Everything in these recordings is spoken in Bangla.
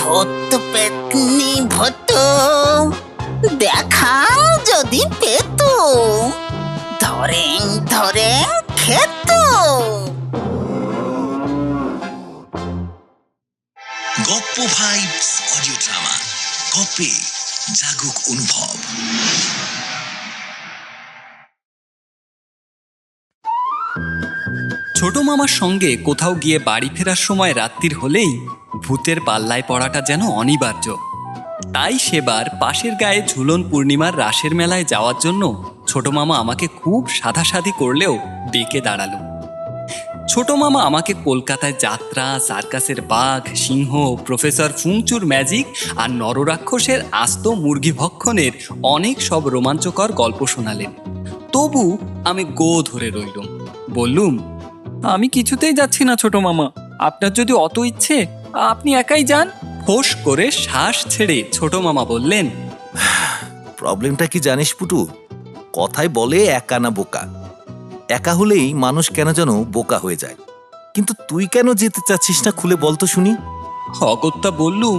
ভূত পেতনি ভূত দেখা যদি পেত, ধরেন ধরেন খেত। গপ্প ভাইবস অডিও ড্রামা, গপ্পে জাগুক অনুভব। ছোট মামার সঙ্গে কোথাও গিয়ে বাড়ি ফেরার সময় রাত্রির হলেই ভূতের পাল্লায় পড়াটা যেন অনিবার্য। তাই সেবার পাশের গায়ে ঝুলন পূর্ণিমার রাসের মেলায় যাওয়ার জন্য ছোট মামা আমাকে খুব সাধাসাধি করলেও ডেকে দাঁড়ালো। ছোট মামা আমাকে কলকাতায় যাত্রা, সার্কাসের বাঘ, সিংহ, প্রফেসর ফুংচুর ম্যাজিক আর নররাক্ষসের আস্ত মুরগি ভক্ষণের অনেক সব রোমাঞ্চকর গল্প শোনালেন। তবু আমি গো ধরে রইলুম। বললুম, আমি কিছুতেই যাচ্ছি না ছোট মামা, আপনার যদি অত ইচ্ছে আপনি একাই যান। ফোঁস করে শ্বাস ছেড়ে ছোট মামা বললেন, প্রবলেমটা কি জানিস পুটু? কথায় বলে একা না বোকা। একা হলেই মানুষ কেন যেন বোকা হয়ে যায়। কিন্তু তুই কেন যেতে চাচ্ছিস না খুলে বলতো শুনি। অগত্যা বললুম,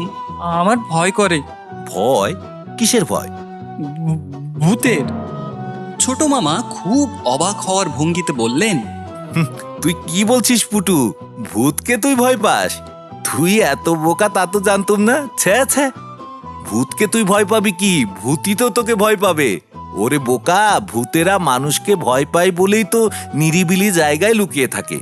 আমার ভয় করে। ভয়? কিসের ভয়? ভূতের। ছোট মামা খুব অবাক হওয়ার ভঙ্গিতে বললেন, তুই কি বলছিস পুটু? ভূতকে তুই ভয় পাস? তুই এত বোকা তা তো জানতুম না। ছ্যা ছ্যা, ভূতকে তুই ভয় পাবি কি? ভূতই তো তোকে ভয় পাবে। ওরে বোকা, ভূতেরা মানুষকে ভয় পায় বলেই তো নিরিবিলি জায়গায় লুকিয়ে থাকে।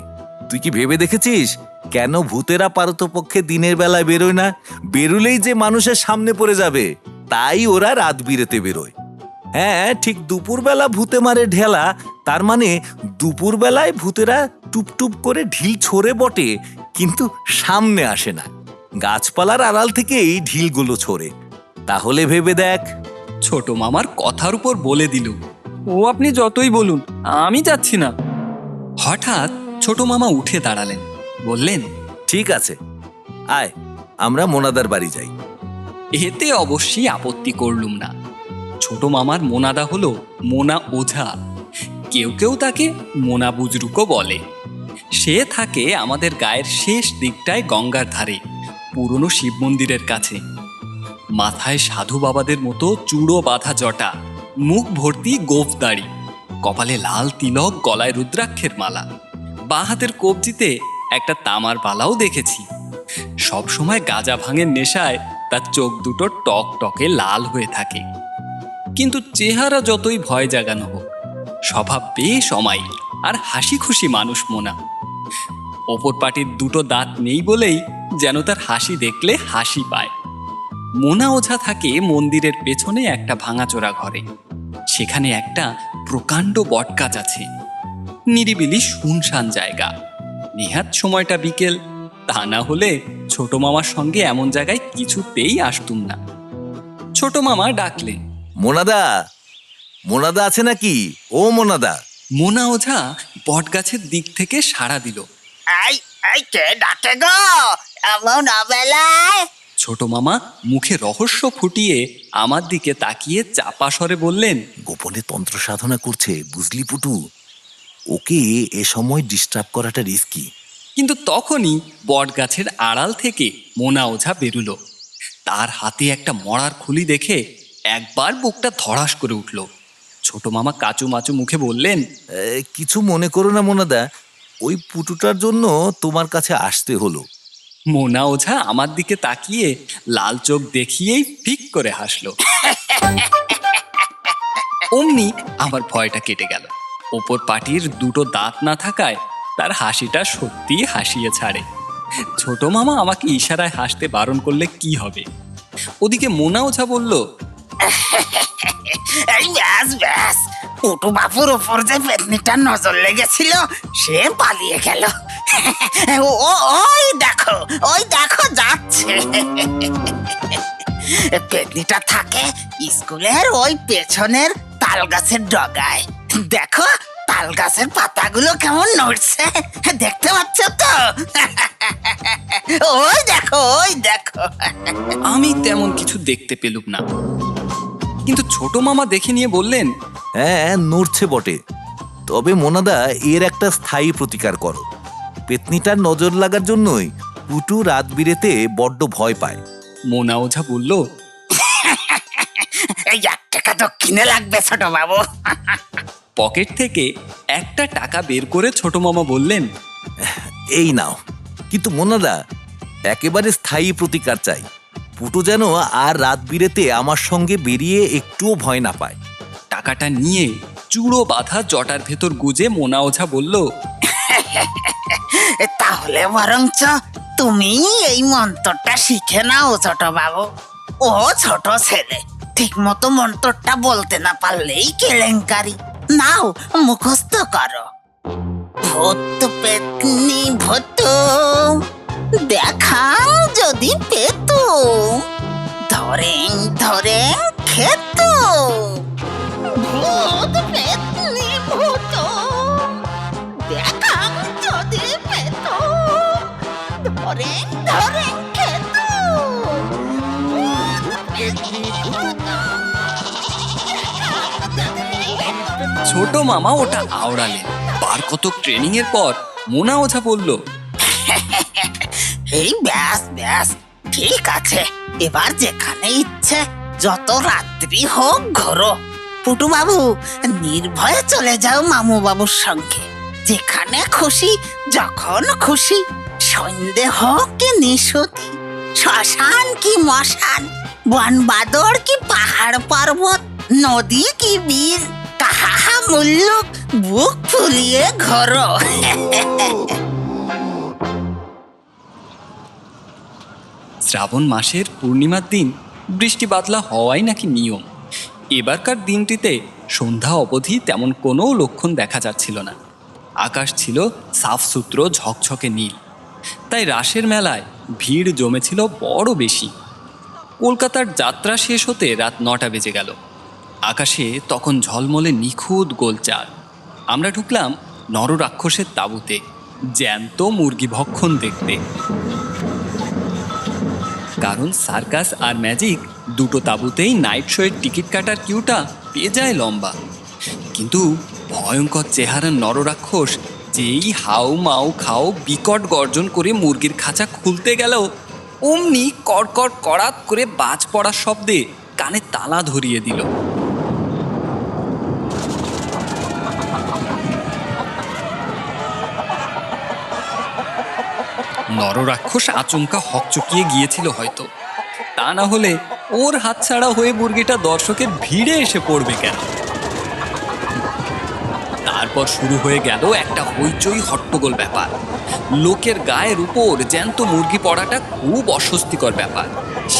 তুই কি ভেবে দেখেছিস কেন ভূতেরা পারতপক্ষে দিনের বেলায় বেরোয় না? বেরোলেই যে মানুষের সামনে পড়ে যাবে, তাই ওরা রাত বিরেতে বেরোয়। হ্যাঁ, ঠিক দুপুরবেলা ভূতে মারে ঢেলা, তার মানে দুপুরবেলায় ভূতেরা টুপটুপ করে ঢিল ছোড়ে বটে, কিন্তু সামনে আসে না। গাছপালার আড়াল থেকেই ঢিলগুলো ছোড়ে। তাহলে ভেবে দেখ। ছোট মামার কথার উপর বলে দিল, ও আপনি যতই বলুন, আমি যাচ্ছি না। হঠাৎ ছোট মামা উঠে দাঁড়ালেন, বললেন, ঠিক আছে, আয় আমরা মোনাদার বাড়ি যাই। এতে অবশ্যই আপত্তি করলুম না। ছোট মামার মোনাদা হলো মোনা ওঝা, কেউ কেউ তাকে মোনা বুজরুকও বলে। সে থাকে আমাদের গায়ের শেষ দিকটায় গঙ্গার ধারে, পুরনো শিব মন্দিরের কাছে। মাথায় সাধু বাবাদের মতো চূড়ো বাঁধা জটা, মুখ ভর্তি গোঁফ দাড়ি, কপালে লাল তিলক, গলায় রুদ্রাক্ষের মালা, বাঁ হাতের কবজিতে একটা তামার বালাও দেখেছি। সব সময় গাঁজা ভাঙের নেশায় তার চোখ দুটো টক টকে লাল হয়ে থাকে। কিন্তু চেহারা যতই ভয় জাগানো হোক, স্বভাব বেশ অমায়িক আর হাসি খুশি মানুষ মোনা। ওপর পাটির দুটো দাঁত নেই বলেই যেন তার হাসি দেখলে হাসি পায়। মোনা ওঝা থাকে মন্দিরের পেছনে একটা ভাঙাচোরা ঘরে। সেখানে একটা প্রকাণ্ড বটগাছ আছে। নিরিবিলি শুনশান জায়গা। নেহাত সময়টা বিকেল, তা না হলে ছোট মামার সঙ্গে এমন জায়গায় কিছুতেই আসতুম না। ছোট মামা ডাকলেন, মোনাদা, মোনাদা আছে নাকি? ও মোনাদা। মোনা ওঝা বটগাছের দিক থেকে সাড়া দিল। এই এই কে ডাকে গো এমন অবেলায়? ছোট মামা মুখে রহস্য ফুটিয়ে আমার দিকে তাকিয়ে চাপা স্বরে বললেন, গোপনে তন্ত্র সাধনা করছে বুঝলি পুটু। ওকে এ সময় ডিস্টার্ব করাটা রিস্কি। কিন্তু তখনই বটগাছের আড়াল থেকে মোনা ওঝা বেরুলো। তার হাতে একটা মরার খুলি দেখে একবার বুকটা ধড়াস করে উঠল। ছোট মামা কাচু মাচু মুখে বললেন, কিছু মনে করো না মোনাদা, ওই পুটুটার জন্য তোমার কাছে আসতে হলো। মোনা ওঝা আমার দিকে তাকিয়ে লাল চোখ দেখিয়েই ফিক করে হাসলো। অমনি আমার ভয়টা কেটে গেল। ওপর পাটির দুটো দাঁত না থাকায় তার হাসিটা সত্যি হাসিয়ে ছাড়ে। ছোট মামা আমাকে ইশারায় হাসতে বারণ করলে কি হবে? ওদিকে মোনা ওঝা বলল, এই ব্যাস ব্যাস, পুটু বাপুর উপর যে পেতনিটার নজর লেগেছিল সে পালিয়ে গেল। ওই দেখো যাচ্ছে। পেতনিটা থাকে স্কুলের ওই পেছনের তাল গাছের ডগায়। দেখো তাল গাছের পাতাগুলো কেমন নড়ছে, দেখতে পাচ্ছ তো? ওই দেখো ওই দেখো। আমি তেমন কিছু দেখতে পেলুম না, কিন্তু ছোট মামা দেখে নিয়ে বললেন, হ্যাঁ নড়ছে বটে, তবে মোনাদা এর একটা স্থায়ী প্রতিকার করো। পেতনিটার নজর লাগার জন্যই পুটু রাত বিরেতে বড্ড ভয় পায়। মোনা ওঝা বলল, এই 1 টাকা দক্ষিণে লাগবে ছোট বাবু। পকেট থেকে একটা টাকা বের করে ছোট মামা বললেন, এই নাও, কিন্তু মোনাদা, একেবারে স্থায়ী প্রতিকার চাই। পুটু যেন আর রাত বিরেতে আমার সঙ্গে বেরিয়ে একটুও ভয় না পায়। টাকাটা নিয়ে চূড়ো বাঁধা জটার ভেতর গুজে মোনা ওঝা বলল, তাহলে বরঞ্চ তুমি এই মন্ত্রটা শিখে নাও ছোট বাবু। ও ছোট ছেলে, ঠিক মতো মন্ত্রটা বলতে না পারলেই কেলেঙ্কারি। নাও, মুখস্থ করো। ভূত পেতনি ভূত দেখাম যদি পেত, ধরেন ধরেন খেত। ভূত পেতনি ভূত দেখাম যদি পেত, ধরেন ধরেন খেত। ভূত পেতনি ভূত দেখাম যদি পেত। ছোট মামা ওটা আওড়ালেন। বার কত ট্রেনিং এর পর মোনা ওঝা বলল, এই ব্যাস ব্যাস, ঠিক আছে। এবার যেখানে ইচ্ছে যত রাত্রি হোক ঘোরো। পুটু বাবু, নির্ভয়ে চলে যাও মামু বাবুর সঙ্গে। যেখানে খুশি যখন খুশি, সন্ধে হোক কি নিশুতি, শ্মশান কি মশান, বন বাদর কি পাহাড় পর্বত, নদী কি বীর, কাহা মুল্লুক বুক ফুলিয়ে ঘোরো। শ্রাবণ মাসের পূর্ণিমার দিন বৃষ্টি বাদলা হওয়াই নাকি নিয়ম। এবারকার দিনটিতে সন্ধ্যা অবধি তেমন কোনো লক্ষণ দেখা যাচ্ছিল না। আকাশ ছিল সাফসুত্র ঝকঝকে নীল। তাই রাসের মেলায় ভিড় জমেছিল বড় বেশি। কলকাতার যাত্রা শেষ হতে রাত 9টা বেজে গেল। আকাশে তখন ঝলমলে নিখুঁত গোলচাঁদ। আমরা ঢুকলাম নররাক্ষসের তাঁবুতে, জ্যান্ত মুরগি ভক্ষণ দেখতে। কারণ সার্কাস আর ম্যাজিক দুটো তাঁবুতেই নাইট শোয়ের টিকিট কাটার কিউটা পেয়ে যায় লম্বা। কিন্তু ভয়ঙ্কর চেহারার নররাক্ষস যেই হাউ মাউ খাও বিকট গর্জন করে মুরগির খাঁচা খুলতে গেল, অমনি কড়কড় কড়াত করে বাজ পড়ার শব্দে কানে তালা ধরিয়ে দিল। নররাক্ষস আচমকা হকচকিয়ে গিয়েছিল হয়তো, তা না হলে ওর হাতছাড়া হয়ে মুরগিটা দর্শকের ভিড়ে এসে পড়বে কেন? তারপর শুরু হয়ে গেল একটা হইচই হট্টগোল ব্যাপার। লোকের গায়ের উপর জ্যান্ত মুরগি পড়াটা খুব অস্বস্তিকর ব্যাপার।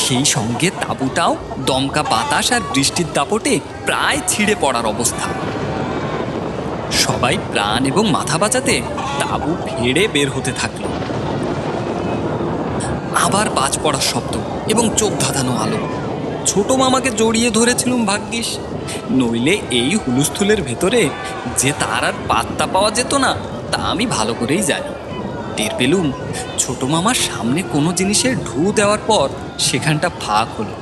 সেই সঙ্গে তাঁবুটাও দমকা বাতাস আর বৃষ্টির দাপটে প্রায় ছিঁড়ে পড়ার অবস্থা। সবাই প্রাণ এবং মাথা বাঁচাতে তাঁবু ফেড়ে বের হতে থাকলো। আবার বাজ পড়ার শব্দ এবং চোখ ধাঁধানো আলো। ছোট মামাকে জড়িয়ে ধরেছিলুম ভাগ্যিস, নইলে এই হুলুস্থুলের ভেতরে যে তার আর পাত্তা পাওয়া যেত না তা আমি ভালো করেই জানি। টের পেলুম ছোট মামার সামনে কোনো জিনিসের ঢু দেওয়ার পর সেখানটা ফাঁক হলো।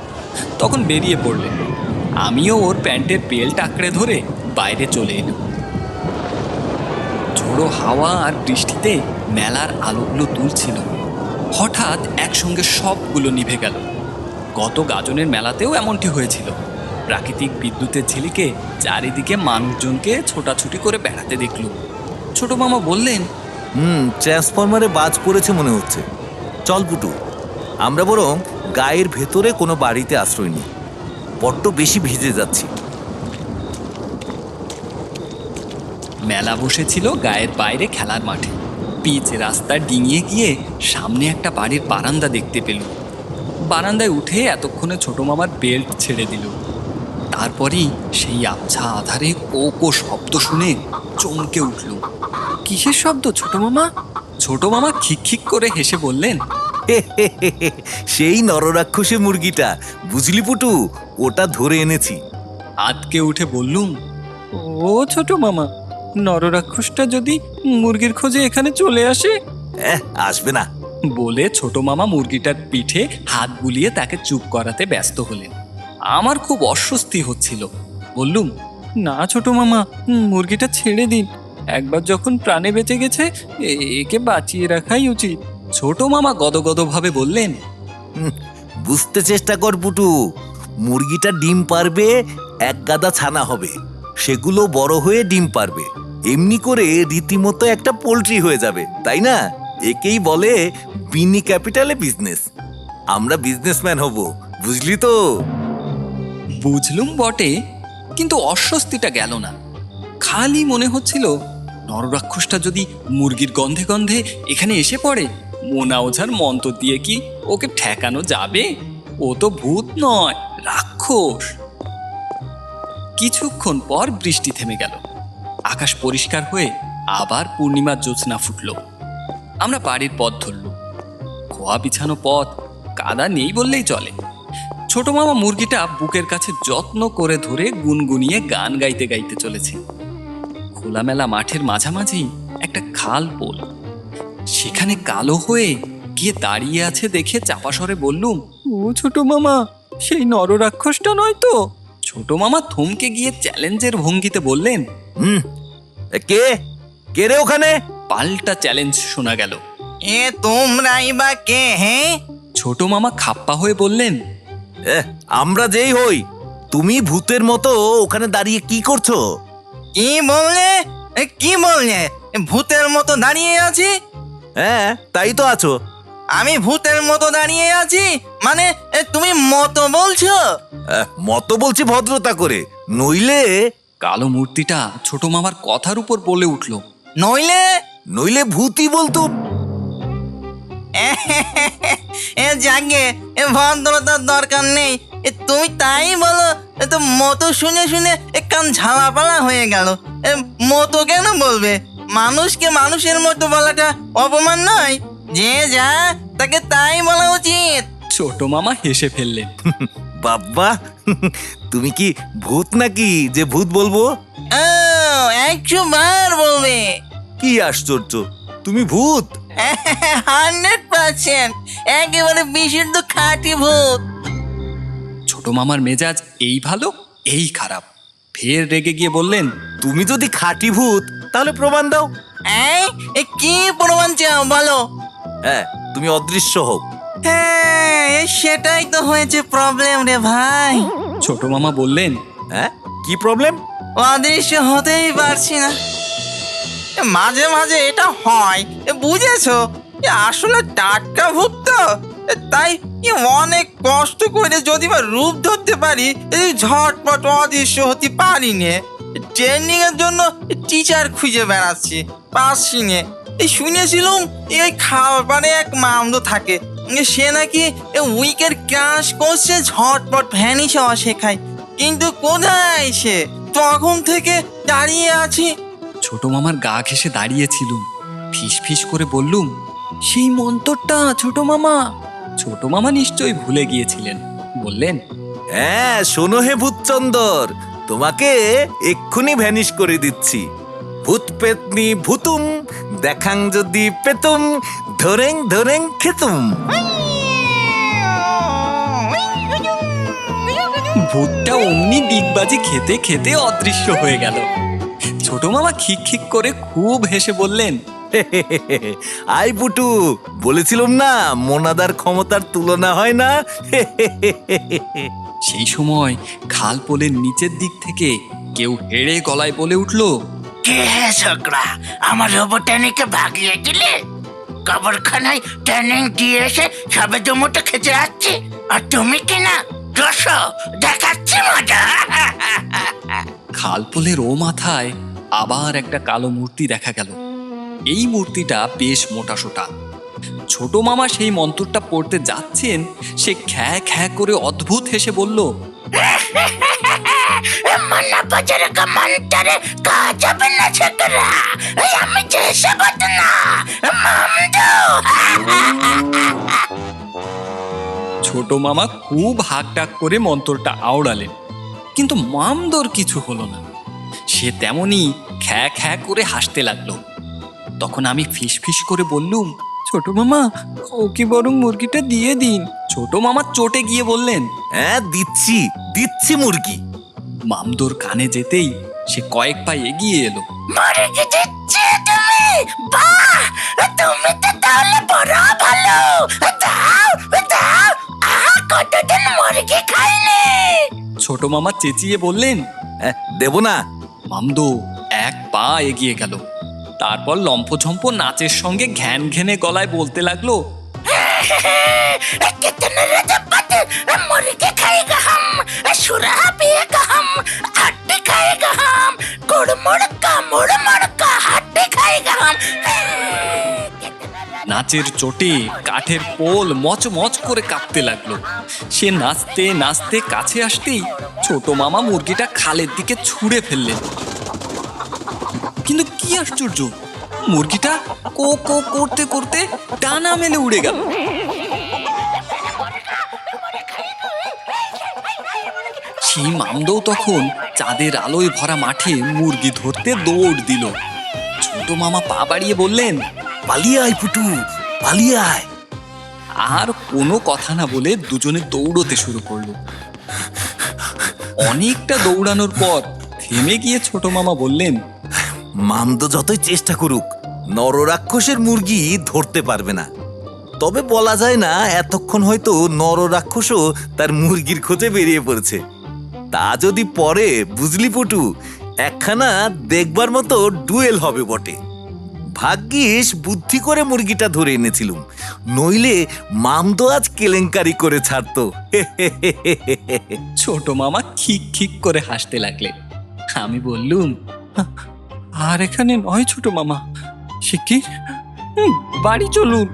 তখন বেরিয়ে পড়লেন। আমিও ওর প্যান্টের বেল্ট আঁকড়ে ধরে বাইরে চলে এলাম। ঝোড়ো হাওয়া আর বৃষ্টিতে মেলার আলোগুলো তুলছিল। হঠাৎ একসঙ্গে সবগুলো নিভে গেল। গত গাজনের মেলাতেও এমনটি হয়েছিল। প্রাকৃতিক বিদ্যুতের ঝিলিকে চারিদিকে মানুষজনকে ছোটাছুটি করে বেড়াতে দেখল। ছোট মামা বললেন, ট্রান্সফরমারে বাজ পড়েছে মনে হচ্ছে। চল পুটু, আমরা বরং গায়ের ভেতরে কোনো বাড়িতে আশ্রয় নিই, বড্ড বেশি ভিজে যাচ্ছি। মেলা বসেছিল গায়ের বাইরে খেলার মাঠে। পিচ রাস্তা ডিঙিয়ে গিয়ে সামনে একটা বাড়ির বারান্দা দেখতে পেল। বারান্দায় উঠে এতক্ষণে ছোট মামার বেল্ট ছেড়ে দিল। তারপরই সেই আবছা আধারে কোকো শব্দ শুনে চমকে উঠল। কিসের শব্দ ছোট মামা? ছোট মামা খিকখিক করে হেসে বললেন, সেই নররাক্ষসে মুরগিটা, বুঝলি পুটু, ওটা ধরে এনেছি। আতকে উঠে বললুম, ও ছোট মামা, নররাক্ষসটা যদি মুরগির খোঁজে এখানে চলে আসে? আসবে না বলে ছোট মামা মুরগিটার পিঠে হাত বুলিয়ে তাকে চুপ করাতে ব্যস্ত হলেন। আমার খুব অস্বস্তি হচ্ছিল। বললুম, না ছোট মামা, মুরগিটা ছেড়ে দিন। একবার যখন প্রাণে বেঁচে গেছে, একে বাঁচিয়ে রাখাই উচিত। ছোট মামা গদগদভাবে বললেন, বুঝতে চেষ্টা কর পুটু। মুরগিটা ডিম পারবে, এক গাদা ছানা হবে, সেগুলো বড় হয়ে ডিম পারবে, এমনি করে রীতিমতো একটা পোল্ট্রি হয়ে যাবে, তাই না? একেই বলে বিনি ক্যাপিটালে বিজনেস। আমরা বিজনেসম্যান হব, বুঝলি তো? বুঝলুম বটে, কিন্তু অস্বস্তিটা গেল না। খালি মনে হচ্ছিল নররাক্ষসটা যদি মুরগির গন্ধে গন্ধে এখানে এসে পড়ে, মোনা ওঝার মন্ত্র দিয়ে কি ওকে ঠেকানো যাবে? ও তো ভূত নয়, রাক্ষস। কিছুক্ষণ পর বৃষ্টি থেমে গেল, আকাশ পরিষ্কার হয়ে আবার পূর্ণিমার জ্যোৎস্না ফুটল। আমরা বাড়ির পথ ধরল। খোয়া বিছানো পথ, কাদা নেই বললেই চলে। ছোট মামা মুরগিটা বুকের কাছে যত্ন করে ধরে গুনগুনিয়ে গান গাইতে গাইতে চলেছে। খোলামেলা মাঠের মাঝামাঝি একটা খাল পোল, সেখানে কালো হয়ে গিয়ে দাঁড়িয়ে আছে দেখে চাপা স্বরে বললুম, ও ছোট মামা, সেই নররাক্ষসটা নয় তো? ছোট মামা থমকে গিয়ে চ্যালেঞ্জের ভঙ্গিতে বললেন, কে কে রে ওখানে? পাল্টা চ্যালেঞ্জ শোনা গেল। এ তোমরাই বা কে? হ্যাঁ, ছোট মামা খাপ্পা হয়ে বললেন, আমরা যেই হই, তুমি ভূতের মতো ওখানে দাঁড়িয়ে কি করছো? কি বললে? কি বললে? ভূতের মতো দাঁড়িয়ে আছি? হ্যাঁ, তাই তো আছো। আমি ভূতের মতো দাঁড়িয়ে আছি মানে তুমি মতো বলছো? মতো বলছি ভদ্রতা করে, নইলে কালো মূর্তিটা ছোট মামার কথার উপর বলে উঠল, নইলে? নইলে ভূতই বলতো। জাগে, ভদ্রতার দরকার নেই। তুমি তাই বলো। তো মতো শুনে শুনে কান ঝালাপালা হয়ে গেল। মতো কেন বলবে? মানুষকে মানুষের মতো বলাটা অপমান নয়? যে যা তাকে তাই বলা উচিত। ছোট মামা হেসে ফেললেন। বাবা, তুমি কি ভূত নাকি যে ভূত বলবো? 100 বার বলবে। কি আশ্চর্য, তুমি ভূত? 100%, একেবারে বিশুদ্ধ খাঁটি ভূত। ছোট মামার মেজাজ এই ভালো এই খারাপ। ফের রেগে গিয়ে বললেন, তুমি যদি খাঁটি ভূত তাহলে প্রমাণ দাও। কি প্রমাণ চাও বলো? হ্যাঁ, তুমি অদৃশ্য হও। হ্যাঁ, সেটাই তো হয়েছে প্রবলেম রে ভাই। ছোট মামা বললেন, হ্যাঁ, কি প্রবলেম? অদৃশ্য হতেই পারছি না। মাঝে মাঝে এটা হয়, বুঝেছো? আসলে টাটকা ভূত তো, তাই অনেক কষ্ট করে যদি বা রূপ ধরতে পারি, ঝটপট অদৃশ্য হতে পারি নে। ট্রেনিং এর জন্য টিচার খুঁজে বেড়াচ্ছি, পাচ্ছি নে। শুনেছিলাম এই খাবারে এক মামদো থাকে, সে নাকি উইকের ক্রাশ করছে, ঝটপট ভ্যানিশ হওয়া শেখায়। কিন্তু কোথায় সে? তখন থেকে দাঁড়িয়ে আছি। ছোট মামার গা ঘেঁষে দাঁড়িয়েছিলুম। ফিস ফিস করে বললুম, সেই মন্তরটা ছোট মামা। ছোট মামা নিশ্চয়ই ভুলে গিয়েছিলেন। বললেন, হ্যাঁ, শোনো হে ভূতচন্দর, তোমাকে এক্ষুনি ভ্যানিশ করে দিচ্ছি। ভূত পেতনি ভূতুম, দেখাং যদি পেতুম, ধরেং ধরেং খেতুম। ভূতটা অমনি ডিগবাজি খেতে খেতে অদৃশ্য হয়ে গেল। ছোট মামা খিক খিক করে খুব হেসে বললেন, আই পুটু, বলেছিলাম না মোনাদার ক্ষমতার তুলনা হয় না। সেই সময় খাল পোলের নিচের দিক থেকে কেউ হেড়ে গলায় বলে উঠল, কে হে ছোকরা, আমার রোবো ট্রেনিংকে ভাগিয়ে দিলে? কবরখানায় ট্রেনিং দিয়ে এসে সবে জমুটো খেতে যাচ্ছি, আর তুমি কিনা রসো দেখাচ্ছি মজা। খাল পোলের ও মাথায় আবার একটা কালো মূর্তি দেখা গেল। এই মূর্তিটা বেশ মোটাসোটা। ছোট মামা সেই মন্ত্রটা পড়তে যাচ্ছেন, সে খ্যা খ্যা করে অদ্ভুত হেসে বলল, মান্না বাজারে মন্ত্রে কাজ হবে না ছোকরা, আমি যে সেবত না মামদো। ছোট মামা খুব হাক ডাক করে মন্ত্রটা আওড়ালেন, কিন্তু মামদোর কিছু হলো না। সে তেমনি খ্যা খ্যা করে হাসতে লাগলো। তখন আমি ফিস ফিস করে বললুম, ছোট মামা, ওকে বরং মুরগিটা দিয়ে দিন। ছোট মামা চটে গিয়ে বললেন, হ্যাঁ, দিচ্ছি দিচ্ছি মুরগি। মামদোর কানে যেতেই সে কয়েক পা এগিয়ে এলো। মুরগি দিচ্ছে তুমি? বাহ, তুমি তো তাহলে বড় ভালো। দাও দাও, কতদিন মুরগি খাইনি। ছোট মামা চেঁচিয়ে বললেন। দেব না। মামদো এক পা এগিয়ে গেল, তারপর লম্ফঝম্প নাচের সঙ্গে ঘ্যান ঘেনে গলায় বলতে লাগলো, कितने रजपत मुर्गी खाएगा हम, सुरा पिएगा हम, हड्डी खाएगा हम, गुड़मुड़ का मुड़मुड़ का हड्डी खाएगा हम। নাচের চোটে কাঠের পোল মচমচ করে কাঁপতে লাগলো। সে নাচতে নাচতে কাছে আসতেই ছোট মামা মুরগিটা খালের দিকে ছুঁড়ে ফেললেন। কিন্তু কি আশ্চর্য, মুরগিটা কো কো করতে করতে ডানা মেলে উড়ে গেল। সেই মামদও তখন চাঁদের আলোয় ভরা মাঠে মুরগি ধরতে দৌড় দিল। ছোট মামা পা বাড়িয়ে বললেন, পালিয়ে আয় পুটু, পালিয়ে আয়। আর কোনো কথা না বলে দুজনে দৌড়তে শুরু করলো। অনেকটা দৌড়ানোর পর থেমে গিয়ে ছোট মামা বললেন, মামদো যতই চেষ্টা করুক নররাক্ষসের মুরগি ধরতে পারবে না। তবে বলা যায় না এতক্ষণ হয়তো নররাক্ষসও তার মুরগির খোঁজে বেরিয়ে পড়েছে। তা যদি পরে বুঝলি পুটু, একখানা দেখবার মতো ডুয়েল হবে বটে। ভাগ্যিস বুদ্ধি করে মুরগিটা ধরে এনেছিলুম, নইলে মামদো আজ কেলেঙ্কারি করে ছাড়তো। ছোট মামা খিক খিক করে হাসতে লাগলেন। আমি বললুম, আর এখানে নয় ছোট মামা, শিগগির বাড়ি চলুন।